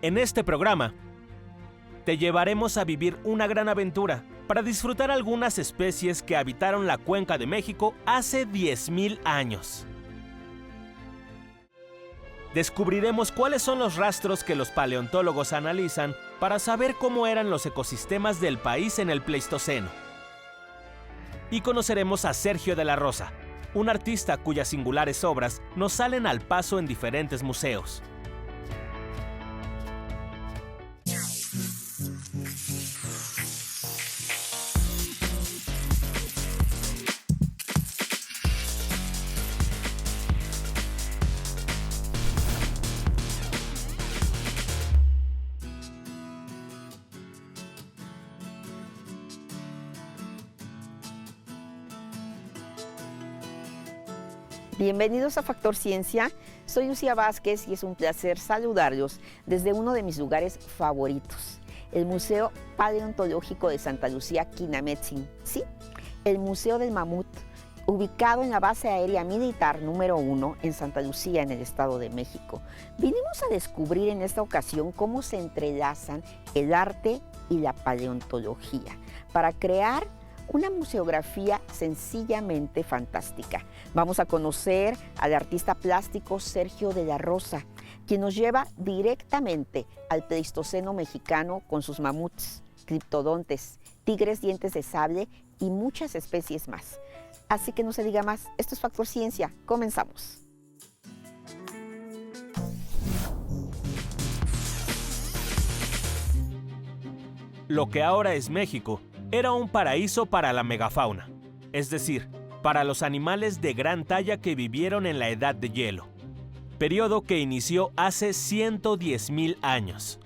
En este programa, te llevaremos a vivir una gran aventura para disfrutar algunas especies que habitaron la Cuenca de México hace 10,000 años. Descubriremos cuáles son los rastros que los paleontólogos analizan para saber cómo eran los ecosistemas del país en el Pleistoceno. Y conoceremos a Sergio de la Rosa, un artista cuyas singulares obras nos salen al paso en diferentes museos. Bienvenidos a Factor Ciencia, soy Lucía Vázquez y es un placer saludarlos desde uno de mis lugares favoritos, el Museo Paleontológico de Santa Lucía, Quinamétzin. Sí, el Museo del Mamut, ubicado en la Base Aérea Militar número 1 en Santa Lucía, en el Estado de México. Vinimos a descubrir en esta ocasión cómo se entrelazan el arte y la paleontología para crear una museografía sencillamente fantástica. Vamos a conocer al artista plástico Sergio de la Rosa, quien nos lleva directamente al Pleistoceno mexicano con sus mamuts, criptodontes, tigres dientes de sable y muchas especies más. Así que no se diga más, esto es Factor Ciencia, comenzamos. Lo que ahora es México era un paraíso para la megafauna, es decir, para los animales de gran talla que vivieron en la Edad de Hielo, periodo que inició hace 110,000 años.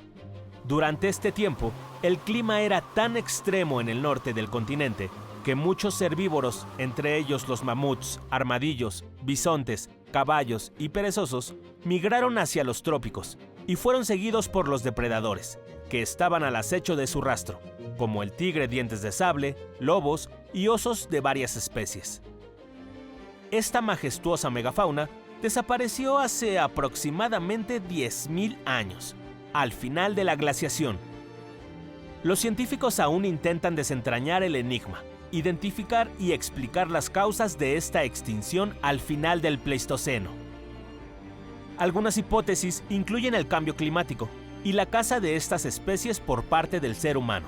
Durante este tiempo, el clima era tan extremo en el norte del continente que muchos herbívoros, entre ellos los mamuts, armadillos, bisontes, caballos y perezosos, migraron hacia los trópicos y fueron seguidos por los depredadores, que estaban al acecho de su rastro, como el tigre dientes de sable, lobos y osos de varias especies. Esta majestuosa megafauna desapareció hace aproximadamente 10,000 años, al final de la glaciación. Los científicos aún intentan desentrañar el enigma, identificar y explicar las causas de esta extinción al final del Pleistoceno. Algunas hipótesis incluyen el cambio climático y la caza de estas especies por parte del ser humano.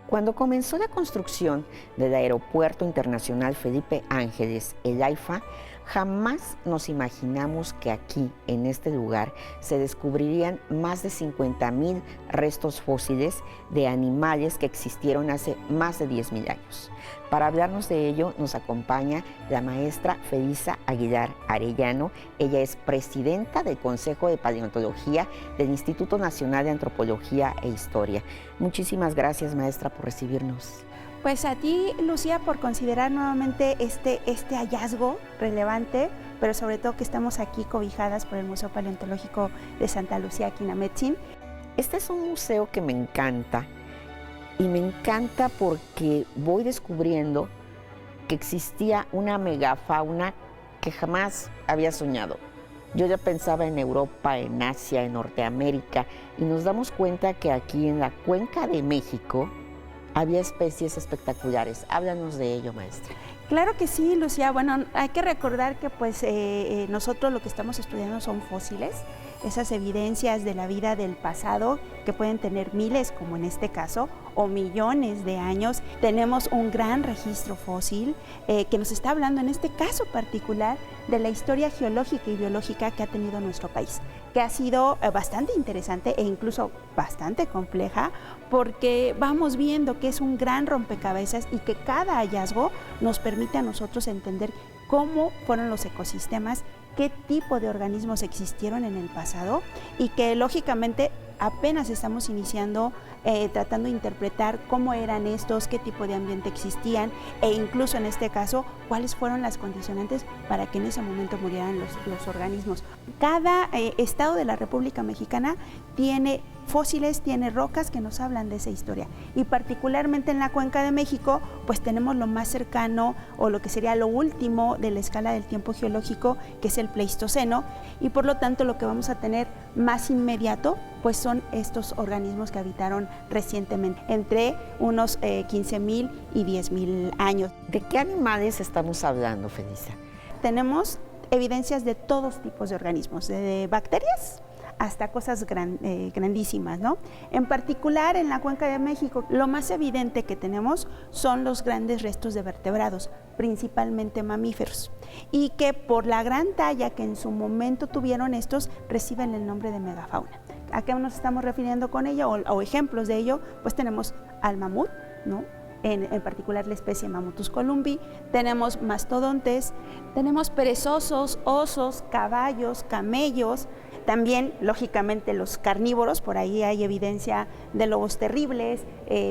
Cuando comenzó la construcción del Aeropuerto Internacional Felipe Ángeles, el AIFA, jamás nos imaginamos que aquí, en este lugar, se descubrirían más de 50,000 restos fósiles de animales que existieron hace más de 10,000 años. Para hablarnos de ello nos acompaña la maestra Felisa Aguilar Arellano. Ella es presidenta del Consejo de Paleontología del Instituto Nacional de Antropología e Historia. Muchísimas gracias, maestra, por recibirnos. Pues a ti, Lucía, por considerar nuevamente este hallazgo relevante, pero sobre todo que estamos aquí cobijadas por el Museo Paleontológico de Santa Lucía, Quinamétzin. Este es un museo que me encanta, y me encanta porque voy descubriendo que existía una megafauna que jamás había soñado. Yo ya pensaba en Europa, en Asia, en Norteamérica, y nos damos cuenta que aquí en la Cuenca de México había especies espectaculares. Háblanos de ello, maestra. Claro que sí, Lucía. Bueno, hay que recordar que nosotros lo que estamos estudiando son fósiles, esas evidencias de la vida del pasado que pueden tener miles, como en este caso, o millones de años. Tenemos un gran registro fósil que nos está hablando, en este caso particular, de la historia geológica y biológica que ha tenido nuestro país, que ha sido bastante interesante e incluso bastante compleja, porque vamos viendo que es un gran rompecabezas y que cada hallazgo nos permite a nosotros entender cómo fueron los ecosistemas, qué tipo de organismos existieron en el pasado y que lógicamente apenas estamos iniciando tratando de interpretar cómo eran estos, qué tipo de ambiente existían e incluso en este caso cuáles fueron las condicionantes para que en ese momento murieran los organismos. Cada estado de la República Mexicana tiene fósiles, tiene rocas que nos hablan de esa historia. Y particularmente en la Cuenca de México, pues tenemos lo más cercano o lo que sería lo último de la escala del tiempo geológico, que es el Pleistoceno, y por lo tanto lo que vamos a tener más inmediato pues son estos organismos que habitaron recientemente, entre unos 15.000 y 10.000 años. ¿De qué animales estamos hablando, Felisa? Tenemos evidencias de todos tipos de organismos, de bacterias hasta cosas grandísimas, ¿no? En particular, en la Cuenca de México, lo más evidente que tenemos son los grandes restos de vertebrados, principalmente mamíferos, y que por la gran talla que en su momento tuvieron estos, reciben el nombre de megafauna. ¿A qué nos estamos refiriendo con ello? O ejemplos de ello, pues tenemos al mamut, ¿no? En particular la especie Mammutus columbi, tenemos mastodontes, tenemos perezosos, osos, caballos, camellos, también lógicamente los carnívoros, por ahí hay evidencia de lobos terribles,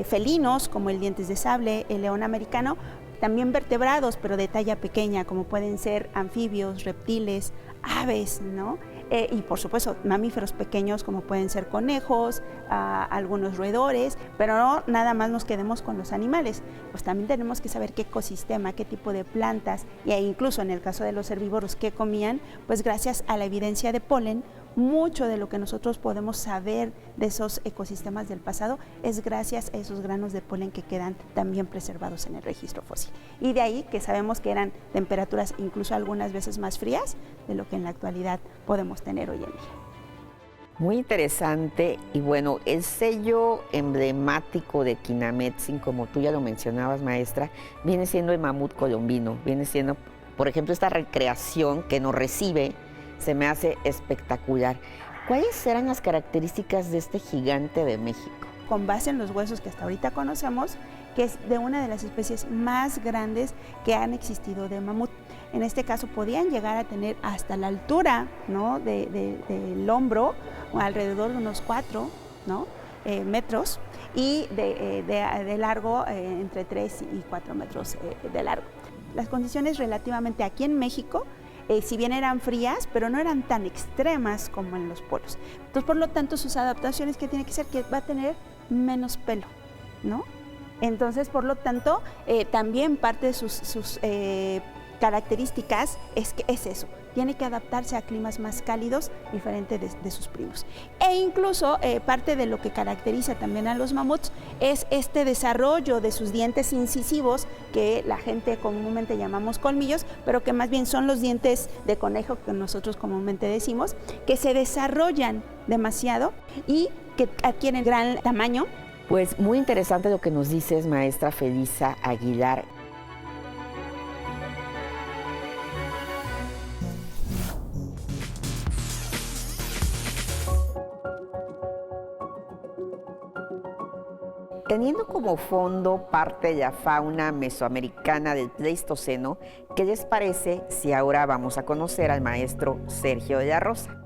felinos como el dientes de sable, el león americano, también vertebrados pero de talla pequeña como pueden ser anfibios, reptiles, aves, ¿no? Y por supuesto mamíferos pequeños como pueden ser conejos, algunos roedores, pero no nada más nos quedemos con los animales, pues también tenemos que saber qué ecosistema, qué tipo de plantas, e incluso en el caso de los herbívoros qué comían, pues gracias a la evidencia de polen, mucho de lo que nosotros podemos saber de esos ecosistemas del pasado es gracias a esos granos de polen que quedan también preservados en el registro fósil. Y de ahí que sabemos que eran temperaturas incluso algunas veces más frías de lo que en la actualidad podemos tener hoy en día. Muy interesante y bueno, el sello emblemático de Kinametsin, como tú ya lo mencionabas, maestra, viene siendo el mamut colombino, viene siendo, por ejemplo, esta recreación que nos recibe, se me hace espectacular. ¿Cuáles eran las características de este gigante de México? Con base en los huesos que hasta ahorita conocemos, que es de una de las especies más grandes que han existido de mamut. En este caso podían llegar a tener hasta la altura, ¿no? del hombro, alrededor de unos 4, ¿no? metros, y de largo entre 3 y 4 metros de largo. Las condiciones relativamente aquí en México, si bien eran frías, pero no eran tan extremas como en los polos. Entonces, por lo tanto, sus adaptaciones que tiene que ser que va a tener menos pelo, ¿no? Entonces, por lo tanto, también parte de sus características es eso, tiene que adaptarse a climas más cálidos, diferente de sus primos. E incluso parte de lo que caracteriza también a los mamuts es este desarrollo de sus dientes incisivos, que la gente comúnmente llamamos colmillos, pero que más bien son los dientes de conejo que nosotros comúnmente decimos, que se desarrollan demasiado y que adquieren gran tamaño. Pues muy interesante lo que nos dices, maestra Felisa Aguilar. Teniendo como fondo parte de la fauna mesoamericana del Pleistoceno, ¿qué les parece si ahora vamos a conocer al maestro Sergio de la Rosa?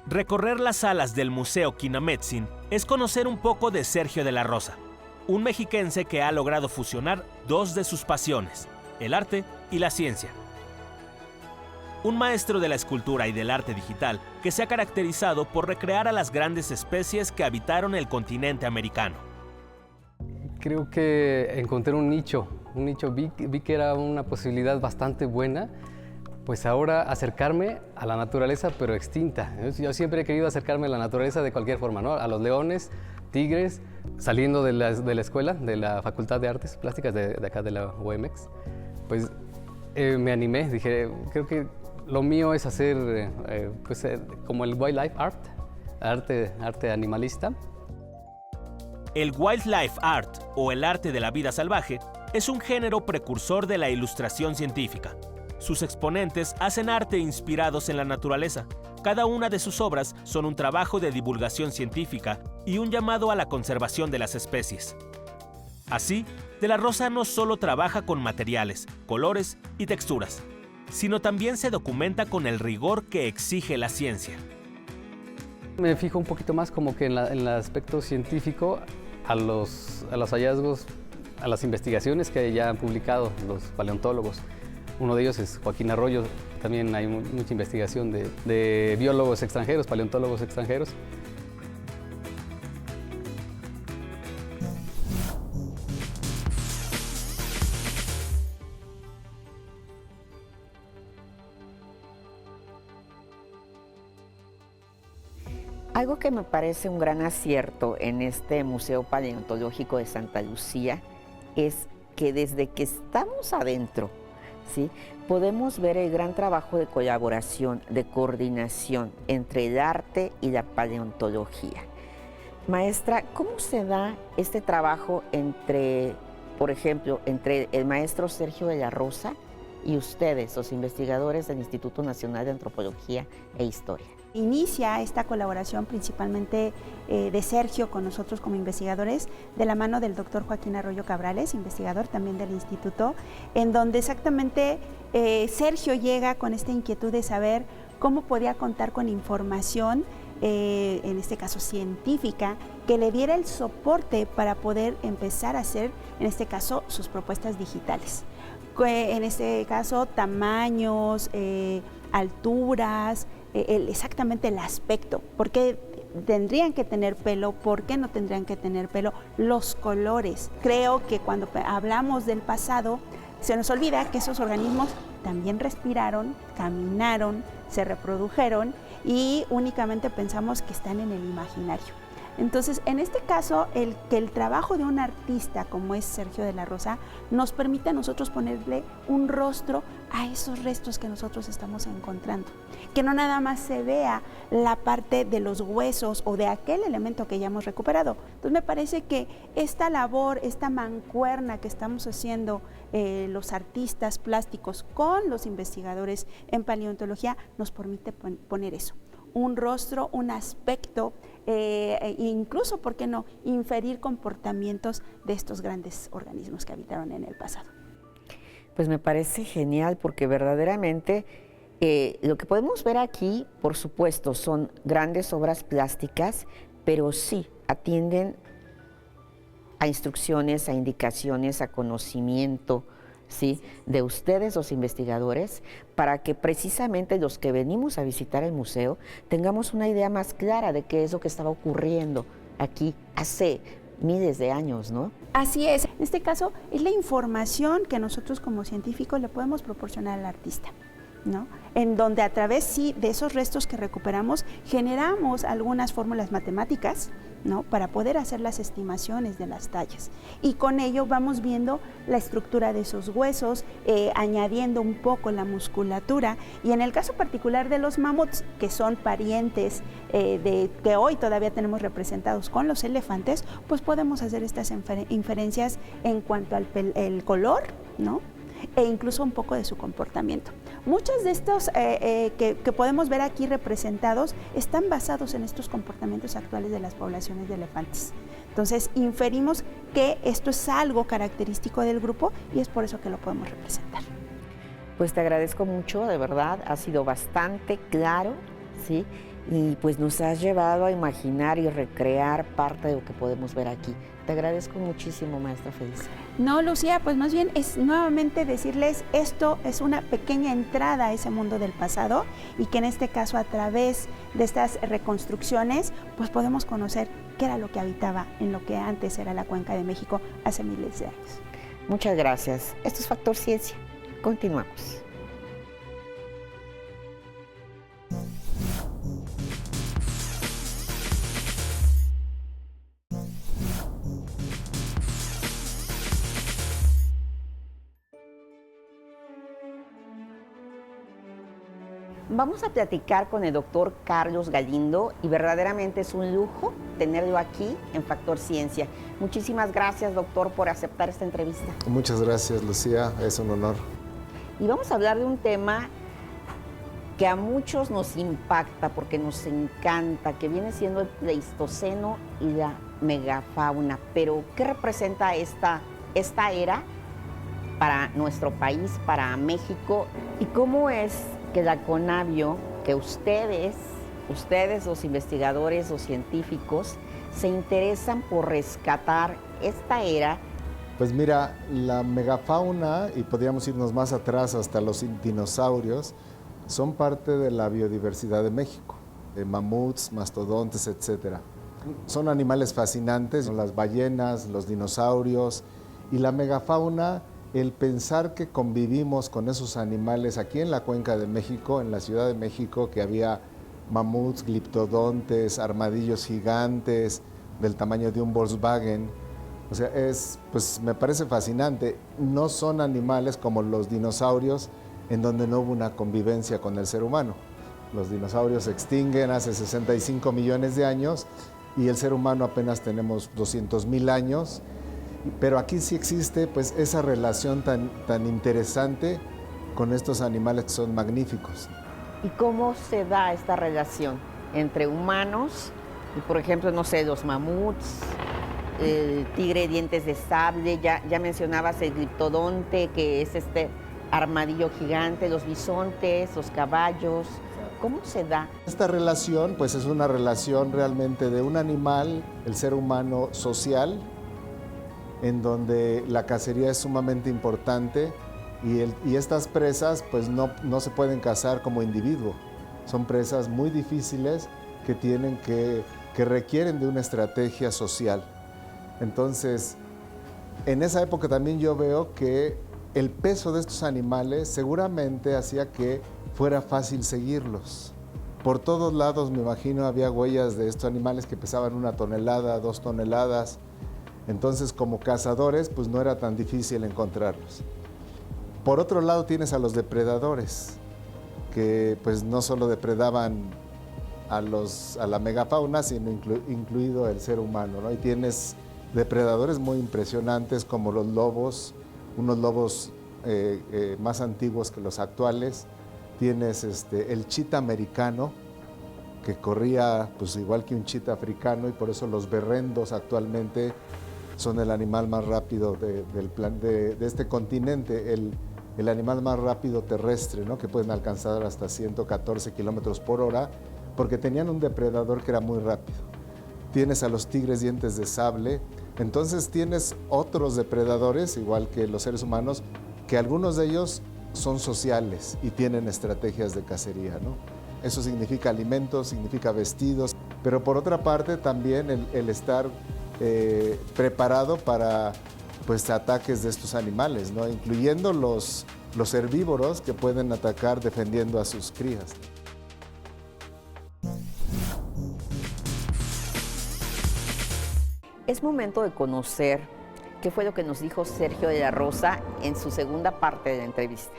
Recorrer las salas del Museo Kinametsin es conocer un poco de Sergio de la Rosa, un mexiquense que ha logrado fusionar dos de sus pasiones, el arte y la ciencia. Un maestro de la escultura y del arte digital que se ha caracterizado por recrear a las grandes especies que habitaron el continente americano. Creo que encontré un nicho, vi que era una posibilidad bastante buena, pues ahora acercarme a la naturaleza pero extinta. Yo siempre he querido acercarme a la naturaleza de cualquier forma, ¿no? A los leones, tigres, saliendo de la escuela, de la Facultad de Artes Plásticas de acá de la UMX, pues me animé, dije, creo que lo mío es hacer como el wildlife art, arte animalista. El wildlife art, o el arte de la vida salvaje, es un género precursor de la ilustración científica. Sus exponentes hacen arte inspirados en la naturaleza. Cada una de sus obras son un trabajo de divulgación científica y un llamado a la conservación de las especies. Así, De la Rosa no solo trabaja con materiales, colores y texturas, sino también se documenta con el rigor que exige la ciencia. Me fijo un poquito más como que en el aspecto científico, a los hallazgos, a las investigaciones que ya han publicado los paleontólogos. Uno de ellos es Joaquín Arroyo. También hay mucha investigación de biólogos extranjeros, paleontólogos extranjeros. Algo que me parece un gran acierto en este Museo Paleontológico de Santa Lucía es que desde que estamos adentro, ¿sí?, podemos ver el gran trabajo de colaboración, de coordinación entre el arte y la paleontología. Maestra, ¿cómo se da este trabajo entre, por ejemplo, entre el maestro Sergio de la Rosa y ustedes, los investigadores del Instituto Nacional de Antropología e Historia? Inicia esta colaboración principalmente de Sergio con nosotros como investigadores, de la mano del doctor Joaquín Arroyo Cabrales, investigador también del instituto, en donde exactamente Sergio llega con esta inquietud de saber cómo podía contar con información, en este caso científica, que le diera el soporte para poder empezar a hacer, en este caso, sus propuestas digitales. En este caso, tamaños, alturas, exactamente el aspecto, por qué tendrían que tener pelo, por qué no tendrían que tener pelo, los colores. Creo que cuando hablamos del pasado, se nos olvida que esos organismos también respiraron, caminaron, se reprodujeron y únicamente pensamos que están en el imaginario. Entonces, en este caso, el trabajo de un artista como es Sergio de la Rosa nos permite a nosotros ponerle un rostro a esos restos que nosotros estamos encontrando. Que no nada más se vea la parte de los huesos o de aquel elemento que ya hemos recuperado. Entonces, me parece que esta labor, esta mancuerna que estamos haciendo los artistas plásticos con los investigadores en paleontología nos permite poner eso. Un rostro, un aspecto, incluso, ¿por qué no?, inferir comportamientos de estos grandes organismos que habitaron en el pasado. Pues me parece genial porque verdaderamente lo que podemos ver aquí, por supuesto, son grandes obras plásticas, pero sí atienden a instrucciones, a indicaciones, a conocimiento, ¿sí?, de ustedes, los investigadores, para que precisamente los que venimos a visitar el museo tengamos una idea más clara de qué es lo que estaba ocurriendo aquí hace miles de años, ¿no? Así es. En este caso, es la información que nosotros como científicos le podemos proporcionar al artista, ¿no? En donde a través, sí, de esos restos que recuperamos, generamos algunas fórmulas matemáticas, ¿no?, para poder hacer las estimaciones de las tallas. Y con ello vamos viendo la estructura de esos huesos, añadiendo un poco la musculatura. Y en el caso particular de los mamuts, que son parientes que hoy todavía tenemos representados con los elefantes, pues podemos hacer estas inferencias en cuanto al el color, ¿no?, e incluso un poco de su comportamiento. Muchos de estos que podemos ver aquí representados están basados en estos comportamientos actuales de las poblaciones de elefantes. Entonces, inferimos que esto es algo característico del grupo y es por eso que lo podemos representar. Pues te agradezco mucho, de verdad, ha sido bastante claro, ¿sí?, y pues nos has llevado a imaginar y recrear parte de lo que podemos ver aquí. Te agradezco muchísimo, maestra Felicia. No, Lucía, pues más bien es nuevamente decirles, esto es una pequeña entrada a ese mundo del pasado y que en este caso a través de estas reconstrucciones pues podemos conocer qué era lo que habitaba en lo que antes era la Cuenca de México hace miles de años. Muchas gracias. Esto es Factor Ciencia. Continuamos. Vamos a platicar con el doctor Carlos Galindo y verdaderamente es un lujo tenerlo aquí en Factor Ciencia. Muchísimas gracias, doctor, por aceptar esta entrevista. Muchas gracias, Lucía, es un honor. Y vamos a hablar de un tema que a muchos nos impacta porque nos encanta, que viene siendo el Pleistoceno y la megafauna. Pero, ¿qué representa esta era para nuestro país, para México? ¿Y cómo es que la CONABIO, que ustedes los investigadores, los científicos, se interesan por rescatar esta era? Pues mira, la megafauna, y podríamos irnos más atrás hasta los dinosaurios, son parte de la biodiversidad de México, mamuts, mastodontes, etc. Son animales fascinantes, las ballenas, los dinosaurios, y la megafauna, el pensar que convivimos con esos animales aquí en la Cuenca de México, en la Ciudad de México, que había mamuts, gliptodontes, armadillos gigantes del tamaño de un Volkswagen. O sea, pues me parece fascinante. No son animales como los dinosaurios, en donde no hubo una convivencia con el ser humano. Los dinosaurios se extinguen hace 65 millones de años y el ser humano apenas tenemos 200.000 años. Pero aquí sí existe pues esa relación tan interesante con estos animales que son magníficos. ¿Y cómo se da esta relación entre humanos y, por ejemplo, no sé, los mamuts, el tigre de dientes de sable, ya mencionabas el gliptodonte, que es este armadillo gigante, los bisontes, los caballos? ¿Cómo se da? Esta relación pues es una relación realmente de un animal, el ser humano social, en donde la cacería es sumamente importante y estas presas pues no se pueden cazar como individuo. Son presas muy difíciles que requieren de una estrategia social. Entonces, en esa época también yo veo que el peso de estos animales seguramente hacía que fuera fácil seguirlos. Por todos lados, me imagino, había huellas de estos animales que pesaban 1 tonelada, 2 toneladas. Entonces, como cazadores, pues no era tan difícil encontrarlos. Por otro lado, tienes a los depredadores, que pues no solo depredaban a la megafauna, sino incluido el ser humano, ¿no? Y tienes depredadores muy impresionantes como los lobos, unos lobos más antiguos que los actuales. Tienes el chita americano, que corría pues igual que un chita africano, y por eso los berrendos actualmente son el animal más rápido de este continente, el animal más rápido terrestre, ¿no? Que pueden alcanzar hasta 114 kilómetros por hora, porque tenían un depredador que era muy rápido. Tienes a los tigres dientes de sable. Entonces tienes otros depredadores, igual que los seres humanos, que algunos de ellos son sociales y tienen estrategias de cacería, ¿no? Eso significa alimentos, significa vestidos, pero por otra parte también el estar preparado para pues, ataques de estos animales, ¿no? Incluyendo los herbívoros que pueden atacar defendiendo a sus crías. Es momento de conocer qué fue lo que nos dijo Sergio de la Rosa en su segunda parte de la entrevista.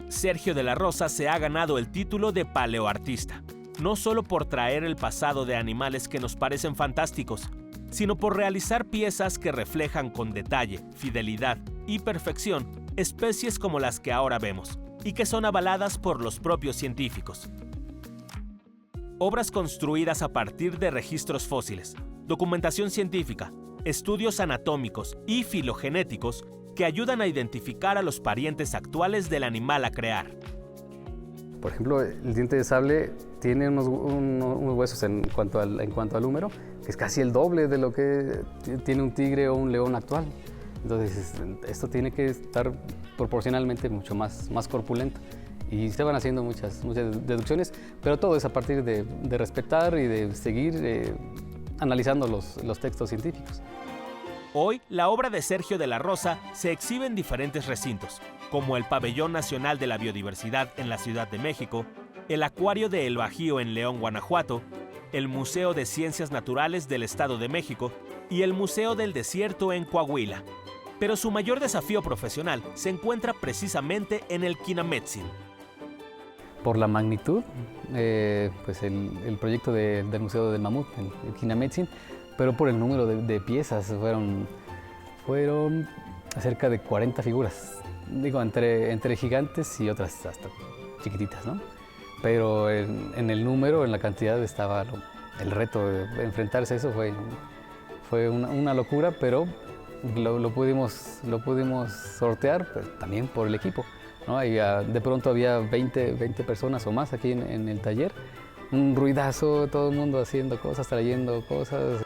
Sergio de la Rosa se ha ganado el título de paleoartista, no solo por traer el pasado de animales que nos parecen fantásticos, sino por realizar piezas que reflejan con detalle, fidelidad y perfección especies como las que ahora vemos, y que son avaladas por los propios científicos. Obras construidas a partir de registros fósiles, documentación científica, estudios anatómicos y filogenéticos que ayudan a identificar a los parientes actuales del animal a crear. Por ejemplo, el diente de sable tiene unos huesos en cuanto al húmero, que es casi el doble de lo que tiene un tigre o un león actual. Entonces, esto tiene que estar proporcionalmente mucho más corpulento. Y se van haciendo muchas deducciones, pero todo es a partir de respetar y de seguir analizando los textos científicos. Hoy, la obra de Sergio de la Rosa se exhibe en diferentes recintos, como el Pabellón Nacional de la Biodiversidad en la Ciudad de México, el Acuario de El Bajío en León, Guanajuato, el Museo de Ciencias Naturales del Estado de México y el Museo del Desierto en Coahuila. Pero su mayor desafío profesional se encuentra precisamente en el Kinametsin. Por la magnitud, pues el proyecto del Museo del Mamut, el Kinametsin, pero por el número de piezas, fueron cerca de 40 figuras, digo, entre gigantes y otras hasta chiquititas, ¿no? Pero en el número, en la cantidad, estaba el reto de enfrentarse a eso, fue una locura, pero lo pudimos sortear, pues, también por el equipo, ¿no? De pronto había 20 personas o más aquí en el taller, un ruidazo, todo el mundo haciendo cosas, trayendo cosas.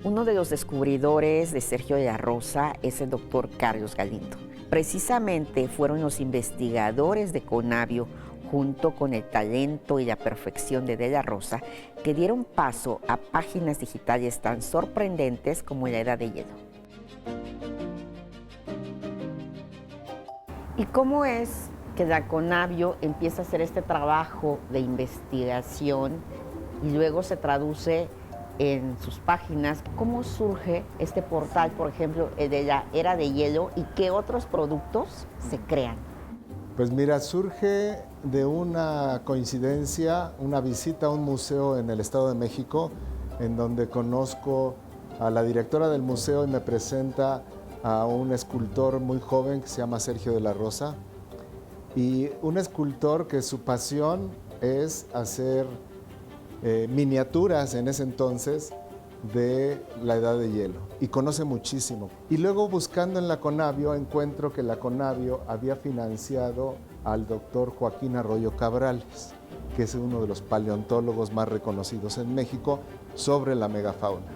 Uno de los descubridores de Sergio de la Rosa es el doctor Carlos Galindo. Precisamente fueron los investigadores de Conavio junto con el talento y la perfección de la Rosa, que dieron paso a páginas digitales tan sorprendentes como La Edad de Hielo. ¿Y cómo es que la Conavio empieza a hacer este trabajo de investigación y luego se traduce en sus páginas? ¿Cómo surge este portal, por ejemplo, de la Era de Hielo, y qué otros productos se crean? Pues mira, surge de una coincidencia, una visita a un museo en el Estado de México, en donde conozco a la directora del museo y me presenta a un escultor muy joven que se llama Sergio de la Rosa, y un escultor que su pasión es hacer miniaturas en ese entonces de la Edad de Hielo, y conoce muchísimo. Y luego, buscando en la Conavio, encuentro que la Conavio había financiado al doctor Joaquín Arroyo Cabrales, que es uno de los paleontólogos más reconocidos en México sobre la megafauna.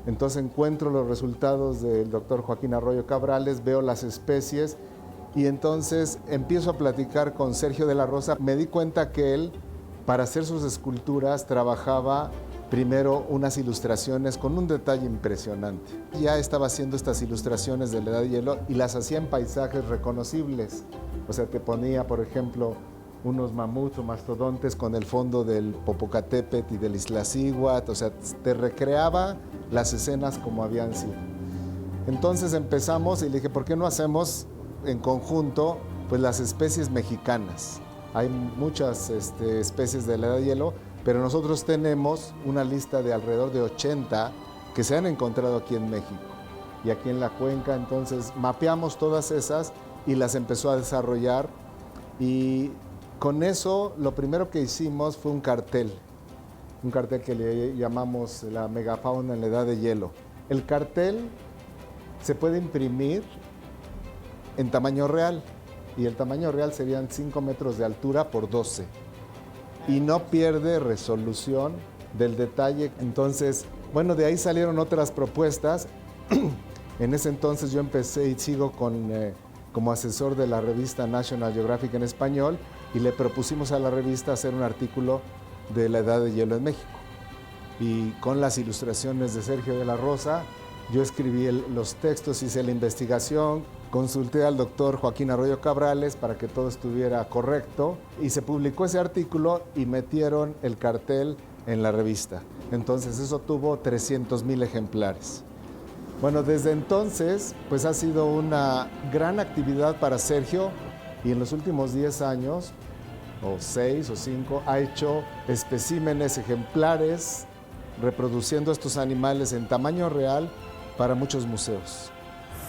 Entonces encuentro los resultados del doctor Joaquín Arroyo Cabrales, veo las especies y entonces empiezo a platicar con Sergio de la Rosa. Me di cuenta que él, para hacer sus esculturas, trabajaba primero unas ilustraciones con un detalle impresionante. Ya estaba haciendo estas ilustraciones de la Edad de Hielo y las hacía en paisajes reconocibles. O sea, te ponía, por ejemplo, unos mamuts o mastodontes con el fondo del Popocatépetl y del Iztaccíhuatl. O sea, te recreaba las escenas como habían sido. Entonces empezamos y le dije, ¿por qué no hacemos en conjunto pues las especies mexicanas? Hay muchas especies de la Edad de Hielo, pero nosotros tenemos una lista de alrededor de 80 que se han encontrado aquí en México y aquí en la cuenca. Entonces mapeamos todas esas y las empezó a desarrollar, y con eso lo primero que hicimos fue un cartel que le llamamos la megafauna en la Edad de Hielo. El cartel se puede imprimir en tamaño real, y el tamaño real serían 5 metros de altura por 12, y no pierde resolución del detalle. Entonces, bueno, de ahí salieron otras propuestas. En ese entonces yo empecé y sigo como asesor de la revista National Geographic en español, y le propusimos a la revista hacer un artículo de la Edad de Hielo en México. Y con las ilustraciones de Sergio de la Rosa, yo escribí los textos, hice la investigación, consulté al doctor Joaquín Arroyo Cabrales para que todo estuviera correcto, y se publicó ese artículo y metieron el cartel en la revista. Entonces eso tuvo 300,000 ejemplares. Bueno, desde entonces pues ha sido una gran actividad para Sergio, y en los últimos 10 años, o 6 o 5, ha hecho especímenes, ejemplares, reproduciendo estos animales en tamaño real para muchos museos.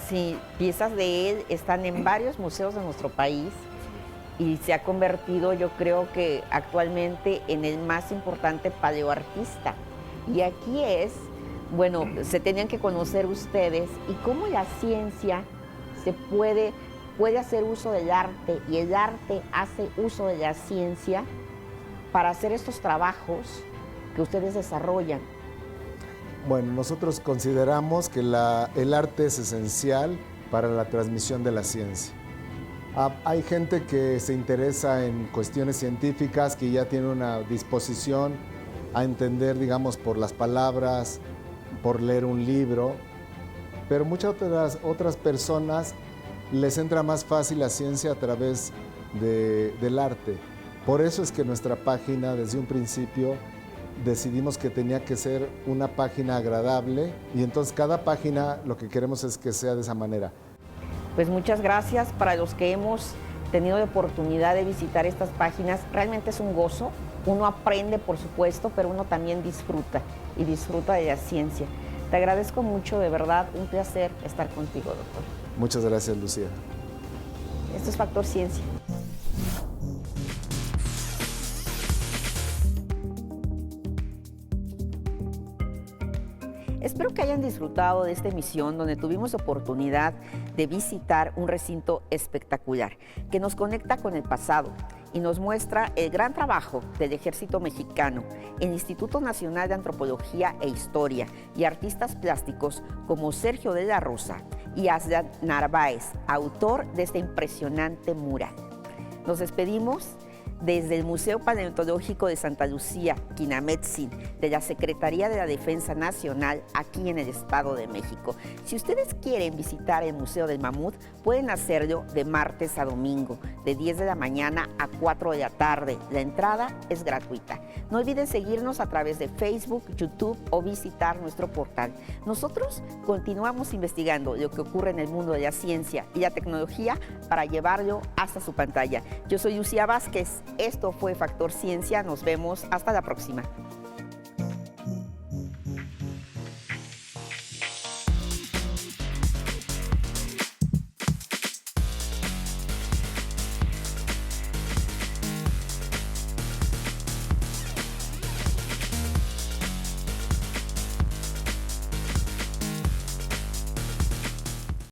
Sí, piezas de él están en varios museos de nuestro país y se ha convertido, yo creo que actualmente, en el más importante paleoartista. Y aquí bueno, se tenían que conocer ustedes y cómo la ciencia se puede hacer uso del arte, y el arte hace uso de la ciencia para hacer estos trabajos que ustedes desarrollan. Bueno, nosotros consideramos que el arte es esencial para la transmisión de la ciencia. Hay gente que se interesa en cuestiones científicas, que ya tiene una disposición a entender, digamos, por las palabras, por leer un libro, pero muchas otras personas les entra más fácil la ciencia a través del arte. Por eso es que nuestra página, desde un principio, decidimos que tenía que ser una página agradable, y entonces cada página lo que queremos es que sea de esa manera. Pues muchas gracias. Para los que hemos tenido la oportunidad de visitar estas páginas, realmente es un gozo. Uno aprende, por supuesto, pero uno también disfruta, y disfruta de la ciencia. Te agradezco mucho, de verdad, un placer estar contigo, doctor. Muchas gracias, Lucía. Esto es Factor Ciencia. Espero que hayan disfrutado de esta emisión, donde tuvimos oportunidad de visitar un recinto espectacular que nos conecta con el pasado y nos muestra el gran trabajo del Ejército Mexicano, el Instituto Nacional de Antropología e Historia, y artistas plásticos como Sergio de la Rosa y Aslan Narváez, autor de este impresionante mural. Nos despedimos desde el Museo Paleontológico de Santa Lucía, Quinametzin, de la Secretaría de la Defensa Nacional, aquí en el Estado de México. Si ustedes quieren visitar el Museo del Mamut, pueden hacerlo de martes a domingo, de 10 de la mañana a 4 de la tarde. La entrada es gratuita. No olviden seguirnos a través de Facebook, YouTube o visitar nuestro portal. Nosotros continuamos investigando lo que ocurre en el mundo de la ciencia y la tecnología para llevarlo hasta su pantalla. Yo soy Lucía Vázquez. Esto fue Factor Ciencia. Nos vemos hasta la próxima.